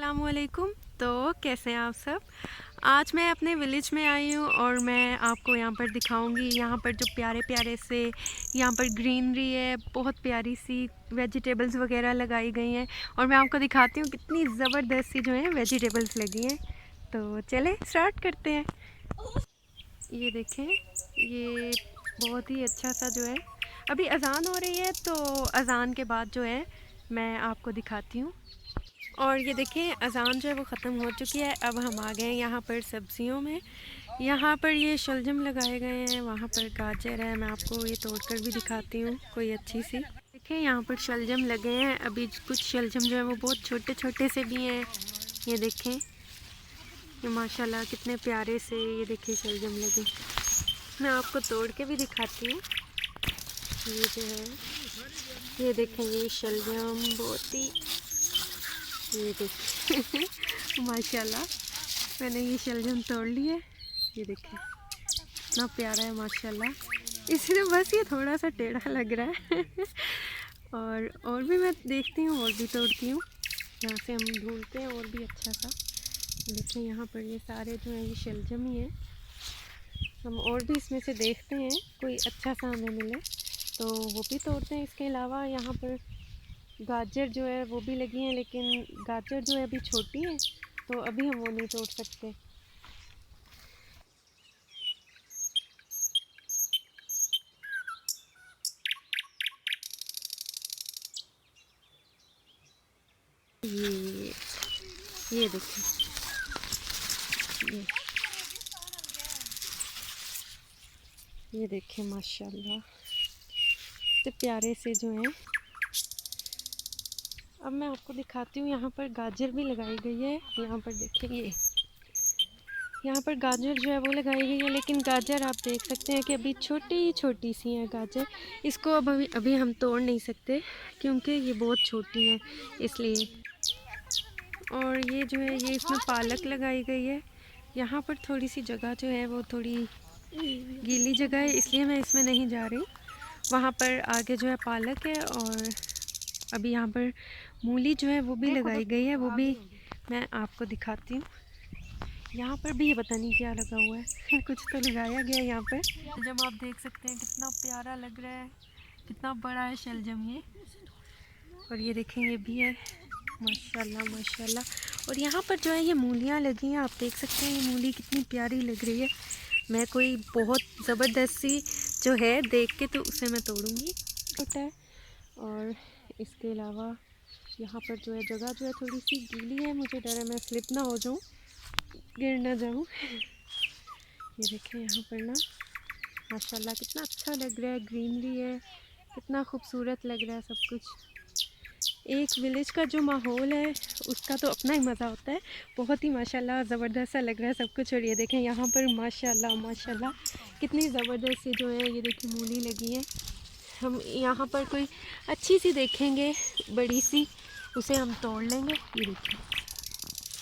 अस्सलामुअलैकुम। तो कैसे हैं आप सब। आज मैं अपने विलेज में आई हूँ और मैं आपको यहाँ पर दिखाऊंगी यहाँ पर जो प्यारे प्यारे से यहाँ पर ग्रीनरी है, बहुत प्यारी सी वेजिटेबल्स वगैरह लगाई गई हैं और मैं आपको दिखाती हूँ कितनी ज़बरदस्त सी जो है वेजिटेबल्स लगी हैं। तो चले स्टार्ट करते हैं। ये देखें, ये बहुत ही अच्छा सा जो है, अभी अज़ान हो रही है तो अज़ान के बाद जो है मैं आपको दिखाती हूँ। और ये देखें अज़ान जो है वो ख़त्म हो चुकी है। अब हम आ गए हैं यहाँ पर सब्जियों में। यहाँ पर ये शलजम लगाए गए हैं, वहाँ पर गाजर है, मैं आपको ये तोड़कर भी दिखाती हूँ कोई अच्छी सी। देखें यहाँ पर शलजम लगे हैं, अभी कुछ शलजम जो है वो बहुत छोटे छोटे से भी हैं। ये देखें, ये माशाल्लाह कितने प्यारे से ये देखें शलजम लगे। मैं आपको तोड़ के भी दिखाती हूँ। ये जो है ये देखें, ये शलजम बहुत ही, ये देखिए माशाल्लाह मैंने ये शलजम तोड़ ली है। ये देखिए इतना प्यारा है माशाल्लाह। इसलिए बस ये थोड़ा सा टेढ़ा लग रहा है और भी मैं देखती हूँ और भी तोड़ती हूँ। यहाँ से हम ढूंढते हैं और भी अच्छा सा। देखिए यहाँ पर ये सारे जो है ये शलजम ही है। हम और भी इसमें से देखते हैं कोई अच्छा सा हमें मिले तो वो भी तोड़ते हैं। इसके अलावा यहाँ पर गाजर जो है वो भी लगी हैं, लेकिन गाजर जो है अभी छोटी है तो अभी हम वो नहीं तोड़ सकते। ये देखिए, ये देखिए माशाल्लाह कितने प्यारे से जो हैं। अब मैं आपको दिखाती हूँ, यहाँ पर गाजर भी लगाई गई है। यहाँ पर देखिए, यहाँ पर गाजर जो है वो लगाई गई है, लेकिन गाजर आप देख सकते हैं कि अभी छोटी छोटी सी हैं गाजर। इसको अब अभी हम तोड़ नहीं सकते क्योंकि ये बहुत छोटी हैं इसलिए। और ये जो है ये इसमें पालक लगाई गई है। यहाँ पर थोड़ी सी जगह जो है वो थोड़ी गीली जगह है, इसलिए मैं इसमें नहीं जा रही। वहाँ पर आगे जो है पालक है और अभी यहाँ पर मूली जो है वो भी लगाई गई है, वो भी मैं आपको दिखाती हूँ। यहाँ पर भी ये पता नहीं क्या लगा हुआ है कुछ तो लगाया गया है यहाँ पर। जब आप देख सकते हैं कितना प्यारा लग रहा है, कितना बड़ा है शलजम ये। और ये देखें ये भी है माशाल्लाह माशाल्लाह। और यहाँ पर जो है ये मूलियाँ लगी हैं, आप देख सकते हैं ये मूली कितनी प्यारी लग रही है। मैं कोई बहुत ज़बरदस्त सी जो है देख के तो उसे मैं तोड़ूँगी होता है। और इसके अलावा यहाँ पर जो है जगह जो है थोड़ी सी गीली है, मुझे डर है मैं स्लिप ना हो जाऊँ, गिर ना जाऊँ ये देखें यहाँ पर ना माशाल्लाह कितना अच्छा लग रहा है, ग्रीनरी है, कितना खूबसूरत लग रहा है सब कुछ। एक विलेज का जो माहौल है उसका तो अपना ही मज़ा होता है। बहुत ही माशाल्लाह ज़बरदस्त सा लग रहा है सब कुछ। और ये देखें यहाँ पर माशाल्लाह माशाल्लाह कितनी ज़बरदस्त सी जो है ये देखें मूली लगी है। हम यहाँ पर कोई अच्छी सी देखेंगे बड़ी सी, उसे हम तोड़ लेंगे। ये देखिए,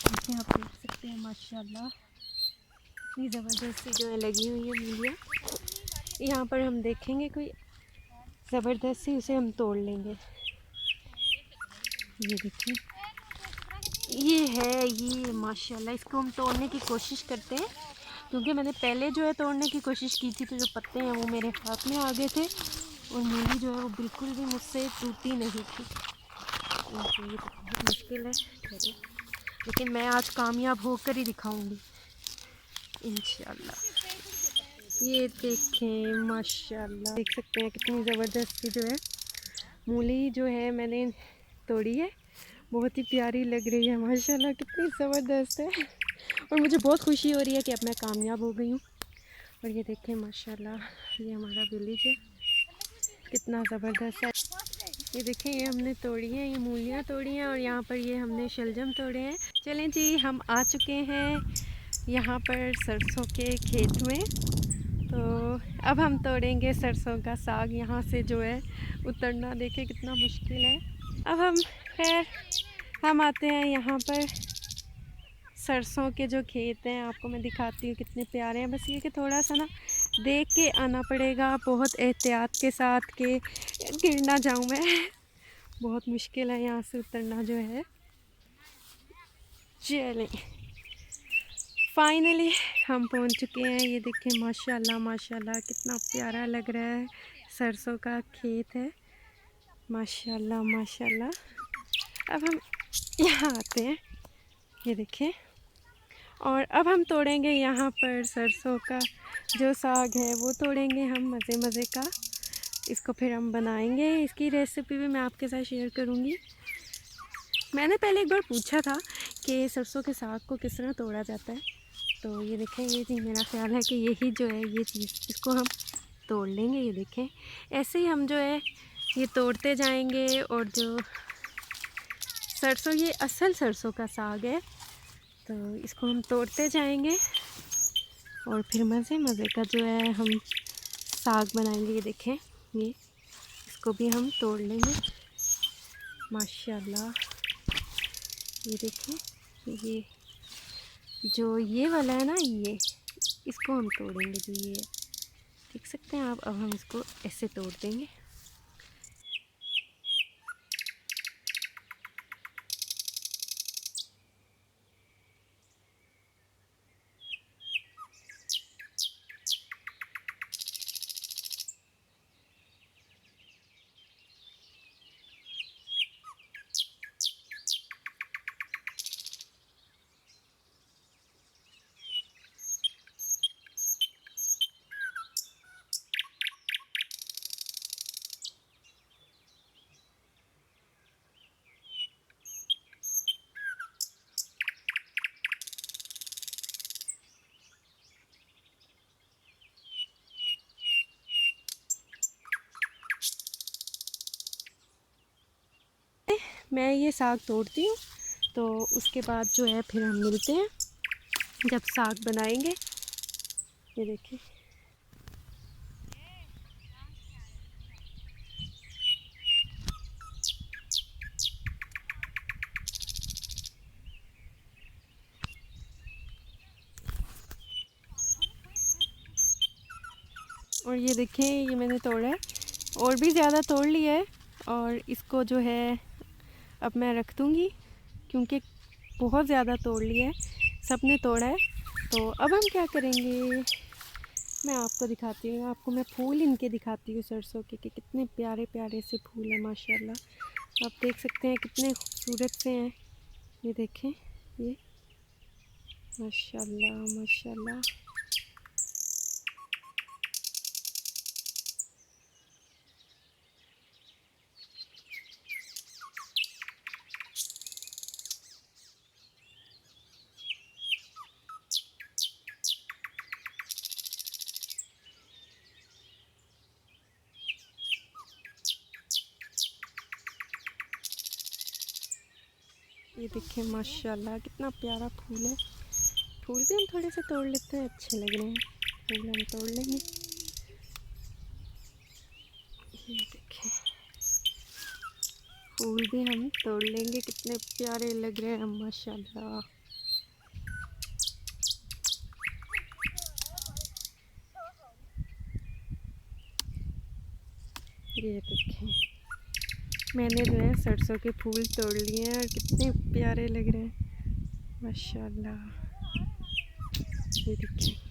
देखिए आप देख सकते हैं माशाल्लाह इतनी ज़बरदस्त सी जो है लगी हुई है मूलियाँ। यहाँ पर हम देखेंगे कोई ज़बरदस्त सी, उसे हम तोड़ लेंगे। ये देखिए ये है, ये माशाल्लाह इसको हम तोड़ने की कोशिश करते हैं क्योंकि मैंने पहले जो है तोड़ने की कोशिश की थी तो जो पत्ते हैं वो मेरे हाथ में आ गए थे और मूली जो है वो बिल्कुल भी मुझसे टूटी नहीं थी। तो ये तो बहुत मुश्किल है, लेकिन मैं आज कामयाब होकर ही दिखाऊंगी इंशाल्लाह। ये देखें माशाल्लाह, देख सकते हैं कितनी ज़बरदस्त सी जो है मूली जो है मैंने तोड़ी है, बहुत ही प्यारी लग रही है माशाल्लाह, कितनी ज़बरदस्त है। और मुझे बहुत खुशी हो रही है कि अब मैं कामयाब हो गई हूँ। और ये देखें माशाल्लाह ये हमारा विलेज है, कितना ज़बरदस्त है। ये देखें ये हमने तोड़ी है, ये मूलियाँ तोड़ी हैं और यहाँ पर ये हमने शलजम तोड़े हैं। चलें जी, हम आ चुके हैं यहाँ पर सरसों के खेत में। तो अब हम तोड़ेंगे सरसों का साग। यहाँ से जो है उतरना देखें कितना मुश्किल है। अब हम खैर हम आते हैं यहाँ पर सरसों के जो खेत हैं, आपको मैं दिखाती हूँ कितने प्यारे हैं। बस ये कि थोड़ा सा ना देख के आना पड़ेगा बहुत एहतियात के साथ कि गिर ना जाऊँ मैं बहुत मुश्किल है यहाँ से उतरना जो है। चलें, फाइनली हम पहुंच चुके हैं। ये देखें माशाल्लाह माशाल्लाह कितना प्यारा लग रहा है। सरसों का खेत है, माशाल्लाह माशाल्लाह। अब हम यहाँ आते हैं, ये देखें, और अब हम तोड़ेंगे यहाँ पर सरसों का जो साग है वो तोड़ेंगे हम मज़े मज़े का। इसको फिर हम बनाएंगे, इसकी रेसिपी भी मैं आपके साथ शेयर करूँगी। मैंने पहले एक बार पूछा था कि सरसों के साग को किस तरह तोड़ा जाता है, तो ये देखें, ये जी मेरा ख्याल है कि यही जो है ये चीज़, इसको हम तोड़ लेंगे। ये देखें, ऐसे ही हम जो है ये तोड़ते जाएंगे। और जो सरसों, ये असल सरसों का साग है, तो इसको हम तोड़ते जाएंगे और फिर मज़े मज़े का जो है हम साग बनाएंगे। ये देखें, ये इसको भी हम तोड़ लेंगे माशाल्लाह। ये देखें, ये जो ये वाला है ना, ये इसको हम तोड़ेंगे। जो ये देख सकते हैं आप, अब हम इसको ऐसे तोड़ देंगे। मैं ये साग तोड़ती हूँ, तो उसके बाद जो है फिर हम मिलते हैं जब साग बनाएंगे। ये देखिए, और ये देखें, ये मैंने तोड़ा है, और भी ज़्यादा तोड़ लिया है। और इसको जो है अब मैं रख दूँगी, क्योंकि बहुत ज़्यादा तोड़ लिया है, सब ने तोड़ा है। तो अब हम क्या करेंगे, मैं आपको दिखाती हूँ, आपको मैं फूल इनके दिखाती हूँ सरसों के, कि कितने प्यारे प्यारे से फूल हैं माशाल्लाह। आप देख सकते हैं कितने खूबसूरत से हैं। ये देखें, ये माशाल्लाह माशाल्लाह। ये देखें माशाल्लाह कितना प्यारा फूल है। फूल भी हम थोड़े से तोड़ लेते हैं, अच्छे लग रहे हैं, फूल हम तोड़ लेंगे। ये देखें, फूल भी हम तोड़ लेंगे, कितने प्यारे लग रहे हैं माशाल्लाह। ये देखें, मैंने जो है सरसों के फूल तोड़ लिए हैं और कितने प्यारे लग रहे हैं माशाल्लाह। ये देखिए।